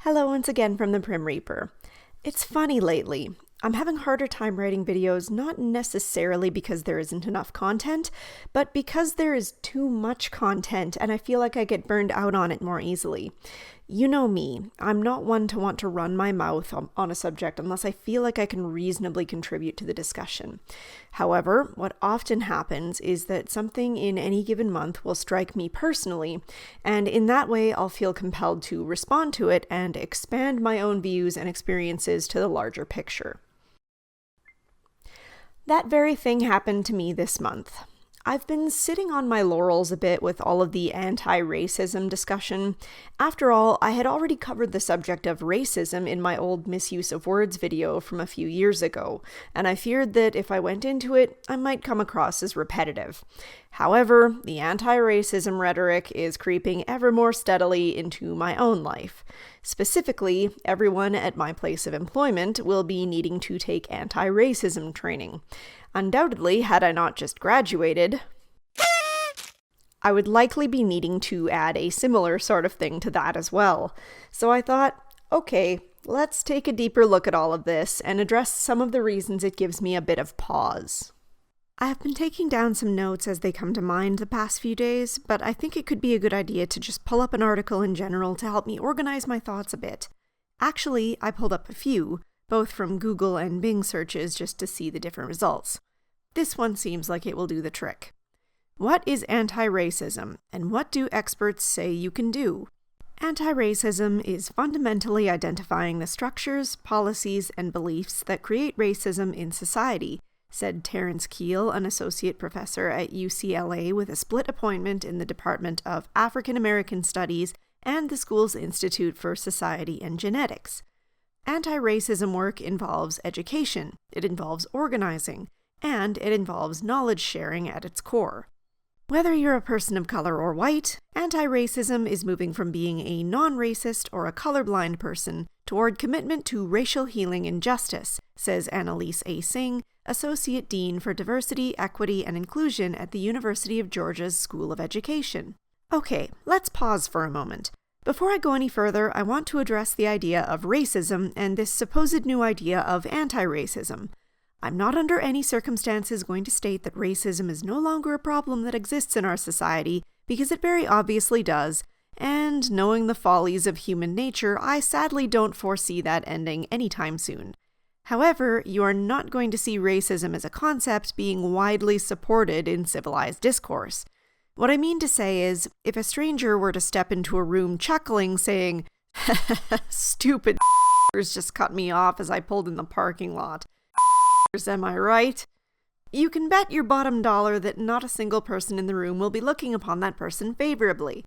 Hello once again from the Prim Reaper. It's funny lately. I'm having a harder time writing videos, not necessarily because there isn't enough content, but because there is too much content and I feel like I get burned out on it more easily. You know me, I'm not one to want to run my mouth on a subject unless I feel like I can reasonably contribute to the discussion. However, what often happens is that something in any given month will strike me personally, and in that way I'll feel compelled to respond to it and expand my own views and experiences to the larger picture. That very thing happened to me this month. I've been sitting on my laurels a bit with all of the anti-racism discussion. After all, I had already covered the subject of racism in my old misuse of words video from a few years ago, and I feared that if I went into it, I might come across as repetitive. However, the anti-racism rhetoric is creeping ever more steadily into my own life. Specifically, everyone at my place of employment will be needing to take anti-racism training. Undoubtedly, had I not just graduated, I would likely be needing to add a similar sort of thing to that as well. So I thought, okay, let's take a deeper look at all of this and address some of the reasons it gives me a bit of pause. I have been taking down some notes as they come to mind the past few days, but I think it could be a good idea to just pull up an article in general to help me organize my thoughts a bit. Actually, I pulled up a few, both from Google and Bing searches just to see the different results. This one seems like it will do the trick. What is anti-racism, and what do experts say you can do? Anti-racism is fundamentally identifying the structures, policies, and beliefs that create racism in society, said Terence Keel, an associate professor at UCLA with a split appointment in the Department of African American Studies and the school's Institute for Society and Genetics. Anti-racism work involves education, it involves organizing, and it involves knowledge sharing at its core. Whether you're a person of color or white, anti-racism is moving from being a non-racist or a colorblind person toward commitment to racial healing and justice, says Annalise A. Singh, Associate Dean for Diversity, Equity, and Inclusion at the University of Georgia's School of Education. Okay, let's pause for a moment. Before I go any further, I want to address the idea of racism and this supposed new idea of anti-racism. I'm not under any circumstances going to state that racism is no longer a problem that exists in our society, because it very obviously does, and knowing the follies of human nature, I sadly don't foresee that ending anytime soon. However, you are not going to see racism as a concept being widely supported in civilized discourse. What I mean to say is, if a stranger were to step into a room chuckling, saying, "Stupid just cut me off as I pulled in the parking lot. Am I right?" You can bet your bottom dollar that not a single person in the room will be looking upon that person favorably.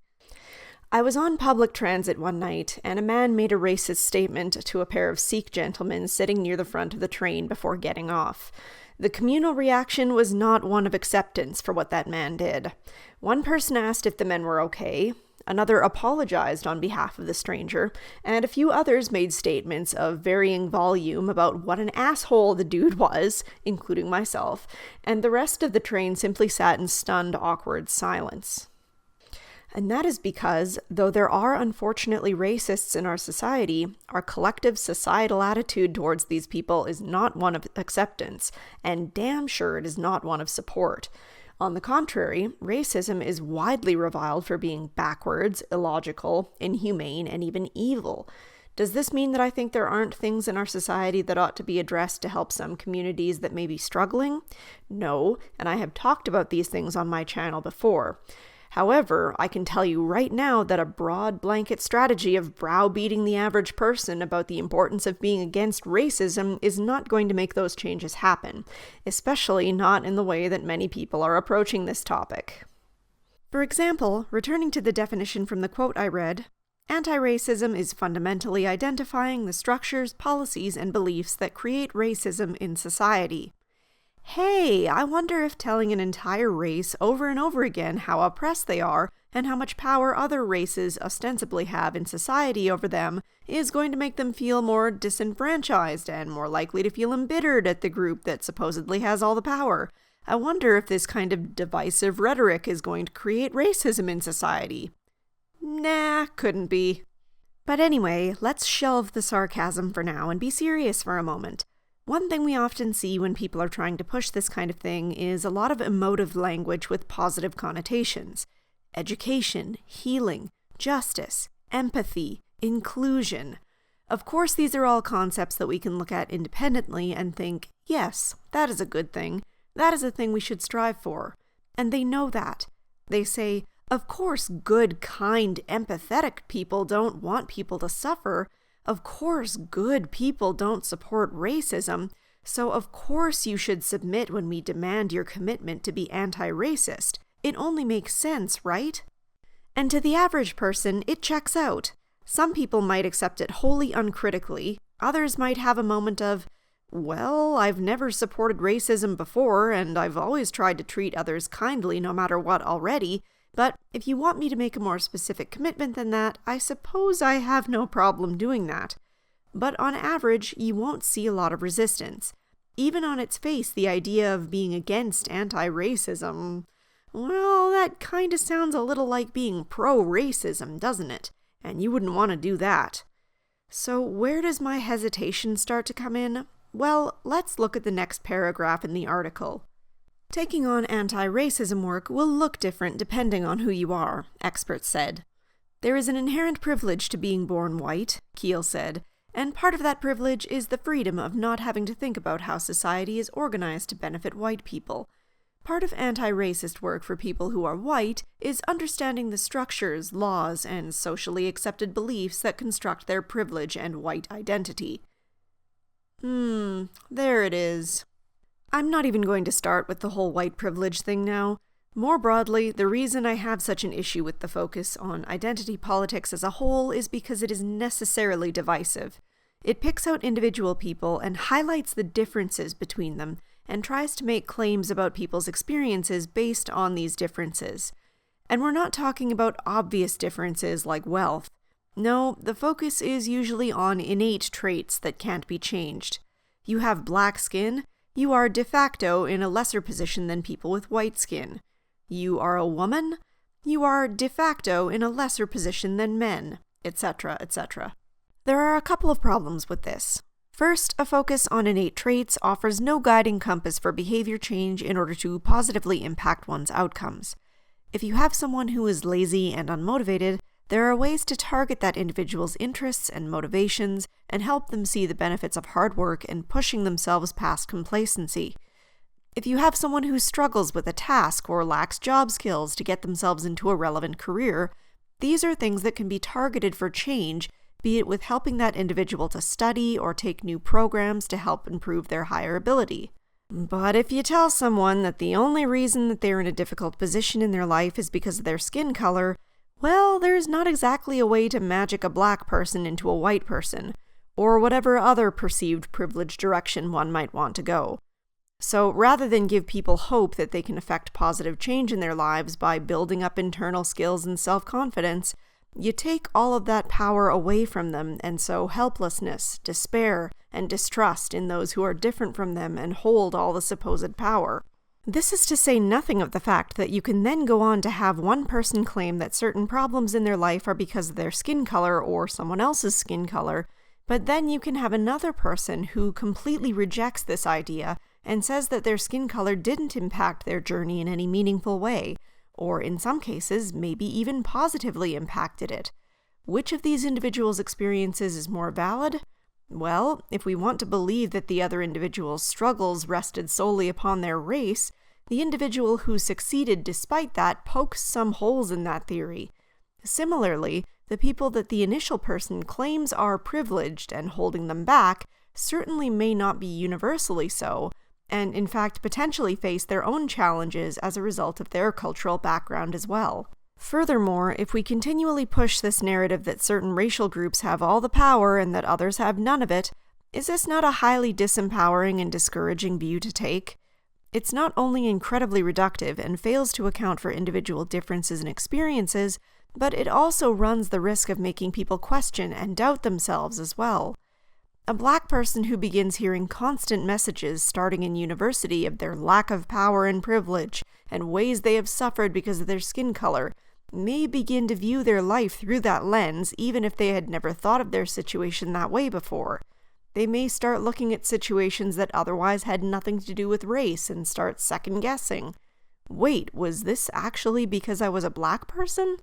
I was on public transit one night, and a man made a racist statement to a pair of Sikh gentlemen sitting near the front of the train before getting off. The communal reaction was not one of acceptance for what that man did. One person asked if the men were okay, another apologized on behalf of the stranger, and a few others made statements of varying volume about what an asshole the dude was, including myself, and the rest of the train simply sat in stunned, awkward silence. And that is because, though there are unfortunately racists in our society, our collective societal attitude towards these people is not one of acceptance, and damn sure it is not one of support. On the contrary, racism is widely reviled for being backwards, illogical, inhumane, and even evil. Does this mean that I think there aren't things in our society that ought to be addressed to help some communities that may be struggling? No, and I have talked about these things on my channel before. However, I can tell you right now that a broad blanket strategy of browbeating the average person about the importance of being against racism is not going to make those changes happen, especially not in the way that many people are approaching this topic. For example, returning to the definition from the quote I read, anti-racism is fundamentally identifying the structures, policies, and beliefs that create racism in society. Hey, I wonder if telling an entire race over and over again how oppressed they are and how much power other races ostensibly have in society over them is going to make them feel more disenfranchised and more likely to feel embittered at the group that supposedly has all the power. I wonder if this kind of divisive rhetoric is going to create racism in society. Nah, couldn't be. But anyway, let's shelve the sarcasm for now and be serious for a moment. One thing we often see when people are trying to push this kind of thing is a lot of emotive language with positive connotations. Education, healing, justice, empathy, inclusion. Of course, these are all concepts that we can look at independently and think, yes, that is a good thing. That is a thing we should strive for. And they know that. They say, of course, good, kind, empathetic people don't want people to suffer. Of course, good people don't support racism. So of course you should submit when we demand your commitment to be anti-racist. It only makes sense, right? And to the average person, it checks out. Some people might accept it wholly uncritically. Others might have a moment of, well, I've never supported racism before, and I've always tried to treat others kindly no matter what already, but if you want me to make a more specific commitment than that, I suppose I have no problem doing that. But on average, you won't see a lot of resistance. Even on its face, the idea of being against anti-racism, well, that kind of sounds a little like being pro-racism, doesn't it? And you wouldn't want to do that. So where does my hesitation start to come in? Well, let's look at the next paragraph in the article. Taking on anti-racism work will look different depending on who you are, experts said. There is an inherent privilege to being born white, Keel said, and part of that privilege is the freedom of not having to think about how society is organized to benefit white people. Part of anti-racist work for people who are white is understanding the structures, laws, and socially accepted beliefs that construct their privilege and white identity. There it is. I'm not even going to start with the whole white privilege thing now. More broadly, the reason I have such an issue with the focus on identity politics as a whole is because it is necessarily divisive. It picks out individual people and highlights the differences between them, and tries to make claims about people's experiences based on these differences. And we're not talking about obvious differences like wealth. No, the focus is usually on innate traits that can't be changed. You have black skin, you are de facto in a lesser position than people with white skin. You are a woman, you are de facto in a lesser position than men, etc., etc. There are a couple of problems with this. First, a focus on innate traits offers no guiding compass for behavior change in order to positively impact one's outcomes. If you have someone who is lazy and unmotivated, there are ways to target that individual's interests and motivations and help them see the benefits of hard work and pushing themselves past complacency. If you have someone who struggles with a task or lacks job skills to get themselves into a relevant career, these are things that can be targeted for change, be it with helping that individual to study or take new programs to help improve their higher ability. But if you tell someone that the only reason that they're in a difficult position in their life is because of their skin color, well, there's not exactly a way to magic a black person into a white person, or whatever other perceived privilege direction one might want to go. So rather than give people hope that they can affect positive change in their lives by building up internal skills and self-confidence, you take all of that power away from them and sow helplessness, despair, and distrust in those who are different from them and hold all the supposed power. This is to say nothing of the fact that you can then go on to have one person claim that certain problems in their life are because of their skin color or someone else's skin color, but then you can have another person who completely rejects this idea and says that their skin color didn't impact their journey in any meaningful way, or in some cases, maybe even positively impacted it. Which of these individuals' experiences is more valid? Well, if we want to believe that the other individual's struggles rested solely upon their race, the individual who succeeded despite that pokes some holes in that theory. Similarly, the people that the initial person claims are privileged and holding them back certainly may not be universally so, and in fact potentially face their own challenges as a result of their cultural background as well. Furthermore, if we continually push this narrative that certain racial groups have all the power and that others have none of it, is this not a highly disempowering and discouraging view to take? It's not only incredibly reductive and fails to account for individual differences and experiences, but it also runs the risk of making people question and doubt themselves as well. A black person who begins hearing constant messages starting in university of their lack of power and privilege and ways they have suffered because of their skin color may begin to view their life through that lens, even if they had never thought of their situation that way before. They may start looking at situations that otherwise had nothing to do with race and start second-guessing. Wait, was this actually because I was a black person?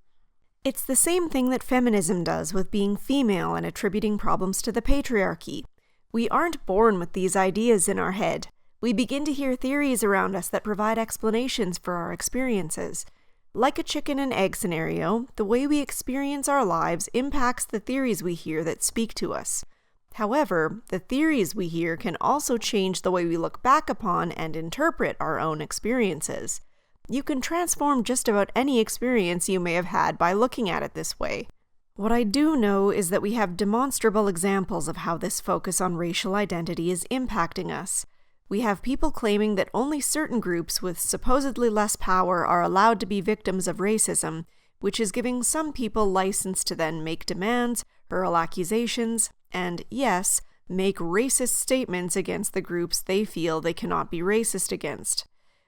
It's the same thing that feminism does with being female and attributing problems to the patriarchy. We aren't born with these ideas in our head. We begin to hear theories around us that provide explanations for our experiences. Like a chicken and egg scenario, the way we experience our lives impacts the theories we hear that speak to us. However, the theories we hear can also change the way we look back upon and interpret our own experiences. You can transform just about any experience you may have had by looking at it this way. What I do know is that we have demonstrable examples of how this focus on racial identity is impacting us. We have people claiming that only certain groups with supposedly less power are allowed to be victims of racism, which is giving some people license to then make demands, hurl accusations, and, yes, make racist statements against the groups they feel they cannot be racist against.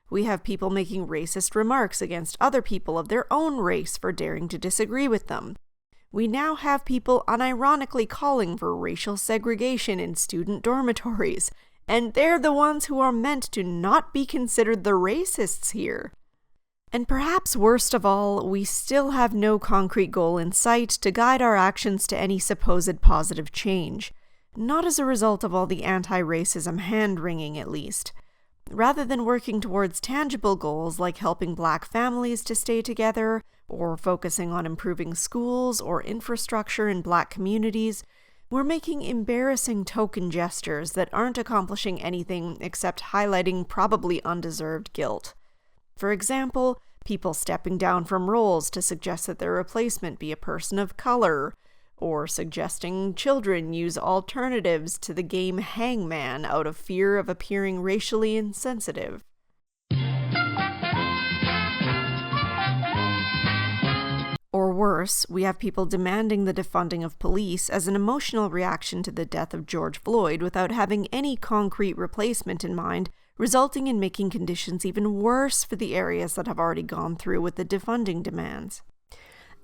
We have people making racist remarks against other people of their own race for daring to disagree with them. We now have people unironically calling for racial segregation in student dormitories, and they're the ones who are meant to not be considered the racists here. And perhaps worst of all, we still have no concrete goal in sight to guide our actions to any supposed positive change. Not as a result of all the anti-racism hand-wringing, at least. Rather than working towards tangible goals like helping black families to stay together, or focusing on improving schools or infrastructure in black communities, we're making embarrassing token gestures that aren't accomplishing anything except highlighting probably undeserved guilt. For example, people stepping down from roles to suggest that their replacement be a person of color, or suggesting children use alternatives to the game Hangman out of fear of appearing racially insensitive. Or worse, we have people demanding the defunding of police as an emotional reaction to the death of George Floyd without having any concrete replacement in mind, resulting in making conditions even worse for the areas that have already gone through with the defunding demands.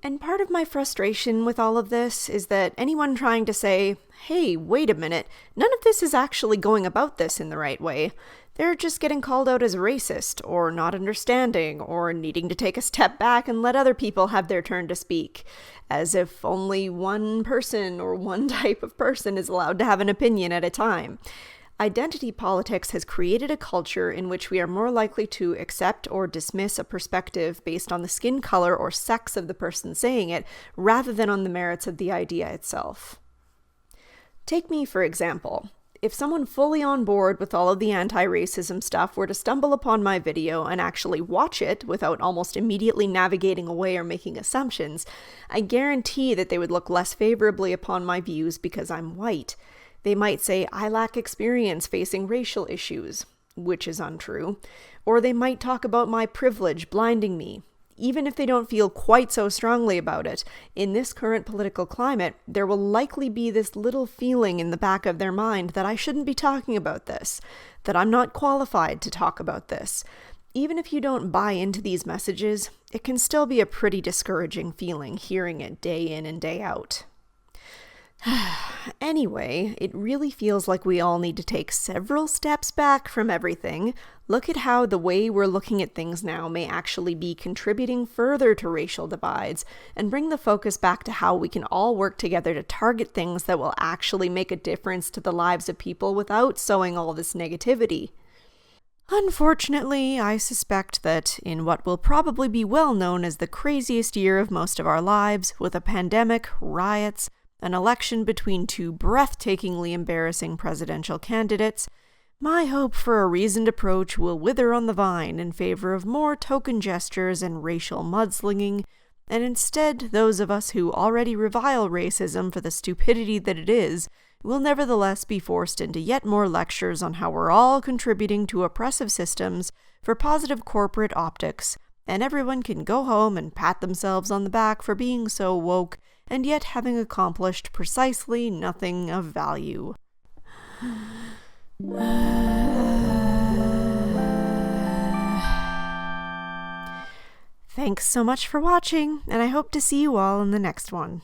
And part of my frustration with all of this is that anyone trying to say, hey, wait a minute, none of this is actually going about this in the right way. They're just getting called out as racist, or not understanding, or needing to take a step back and let other people have their turn to speak, as if only one person or one type of person is allowed to have an opinion at a time. Identity politics has created a culture in which we are more likely to accept or dismiss a perspective based on the skin color or sex of the person saying it, rather than on the merits of the idea itself. Take me, for example. If someone fully on board with all of the anti-racism stuff were to stumble upon my video and actually watch it without almost immediately navigating away or making assumptions, I guarantee that they would look less favorably upon my views because I'm white. They might say I lack experience facing racial issues, which is untrue, or they might talk about my privilege blinding me. Even if they don't feel quite so strongly about it, in this current political climate, there will likely be this little feeling in the back of their mind that I shouldn't be talking about this, that I'm not qualified to talk about this. Even if you don't buy into these messages, it can still be a pretty discouraging feeling hearing it day in and day out. Anyway, it really feels like we all need to take several steps back from everything, look at how the way we're looking at things now may actually be contributing further to racial divides, and bring the focus back to how we can all work together to target things that will actually make a difference to the lives of people without sowing all this negativity. Unfortunately, I suspect that in what will probably be well known as the craziest year of most of our lives, with a pandemic, riots, an election between two breathtakingly embarrassing presidential candidates, my hope for a reasoned approach will wither on the vine in favor of more token gestures and racial mudslinging, and instead those of us who already revile racism for the stupidity that it is will nevertheless be forced into yet more lectures on how we're all contributing to oppressive systems for positive corporate optics, and everyone can go home and pat themselves on the back for being so woke and yet having accomplished precisely nothing of value. Thanks so much for watching, and I hope to see you all in the next one.